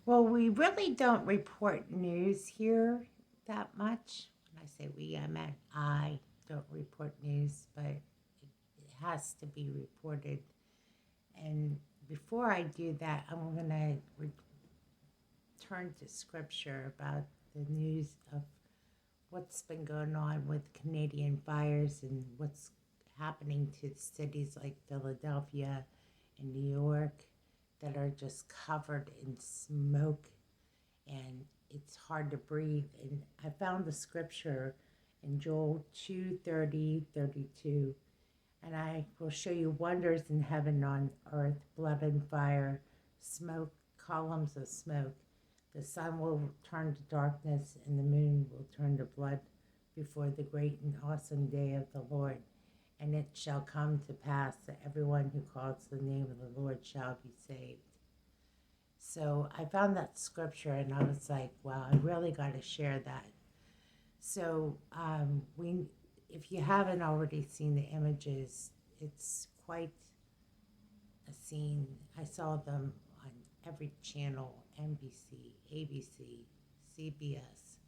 Well, we really don't report news here that much. When I say we, I meant I don't report news, but it has to be reported. And before I do that, I'm going to return to scripture about the news of what's been going on with Canadian fires and what's happening to cities like Philadelphia and New York that are just covered in smoke and it's hard to breathe. And I found the scripture in Joel 2:30-32. And I will show you wonders in heaven on earth, blood and fire, smoke, columns of smoke. The sun will turn to darkness and the moon will turn to blood before the great and awesome day of the Lord. And it shall come to pass that everyone who calls the name of the Lord shall be saved. So I found that scripture and I was like, wow, I really got to share that. So if you haven't already seen the images, it's quite a scene. I saw them on every channel, NBC, ABC, CBS.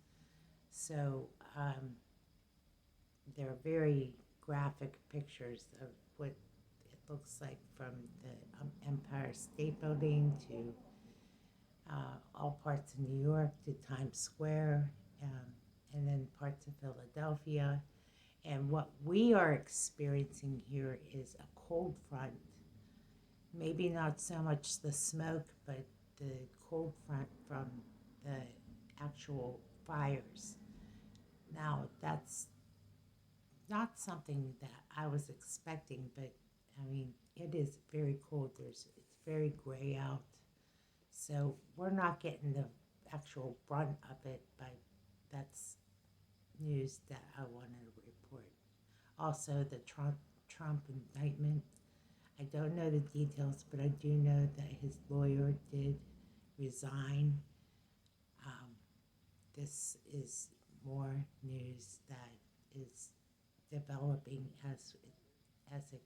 So they're very graphic pictures of what it looks like from the Empire State Building to all parts of New York to Times Square, and then parts of Philadelphia. And what we are experiencing here is a cold front. Maybe not so much the smoke, but the cold front from the actual fires. Now, that's not something that I was expecting, but I mean, it is very cold. It's very gray out. So we're not getting the actual brunt of it, but that's news that I wanted to report. Also, the Trump indictment. I don't know the details, but I do know that his lawyer did resign. Um, this is more news that is developing as it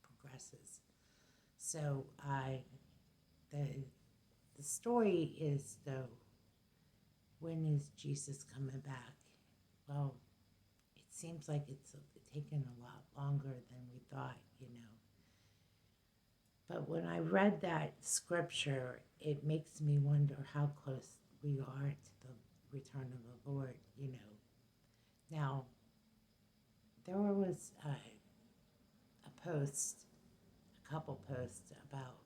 progresses. So I the the story is though, when is Jesus coming back? Well, it seems like it's taken a lot longer than we thought, you know. But when I read that scripture, it makes me wonder how close we are to the return of the Lord, you know. Now, there was a post, a couple posts about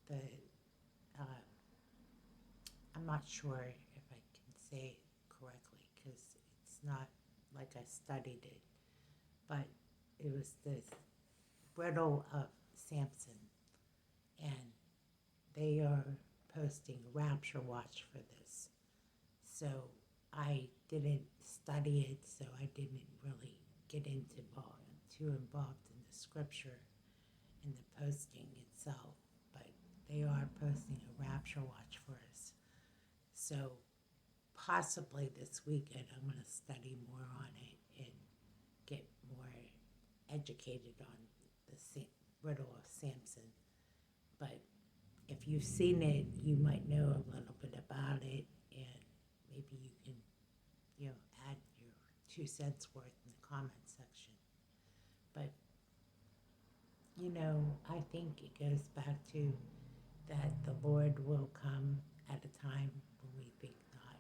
the, uh, I'm not sure if I can say it correctly because it's not like I studied it, but it was this riddle of Samson, and they are posting a rapture watch for this. So I didn't study it, so I didn't really get into too involved in the scripture and the posting itself. But they are posting a rapture watch for us. So possibly this weekend I'm going to study more on it and get more educated on the riddle of Samson. But if you've seen it, you might know a little bit about it, and maybe you can, add your 2 cents worth in the comment section. But I think it goes back to that the Lord will come at a time when we think not.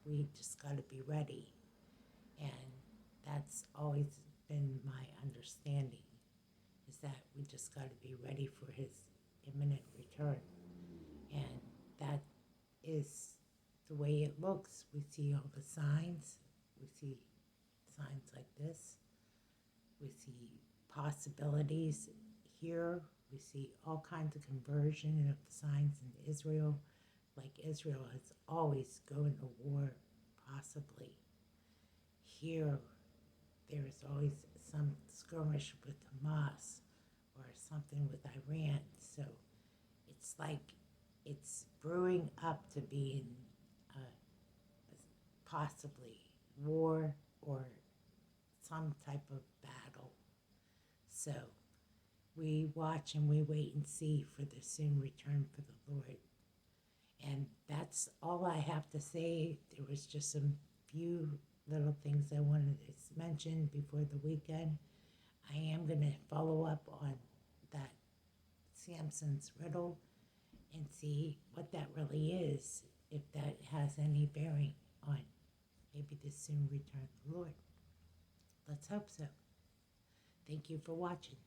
We just got to be ready, and that's always been my understanding. Is that we just got to be ready for His imminent return, and that is the way it looks. We see all the signs. We see signs like this. We see possibilities here. We see all kinds of conversion of the signs in Israel. Like Israel is always going to war, possibly. Here, there's always some skirmish with Hamas or something with Iran. So it's like it's brewing up to being possibly war or some type of battle. So we watch and we wait and see for the soon return for the Lord. that's all I have to say. There was just some few little things I wanted to mention before the weekend. I am going to follow up on that Samson's riddle and see what that really is, if that has any bearing on maybe the soon return of the Lord. Let's hope so. Thank you for watching.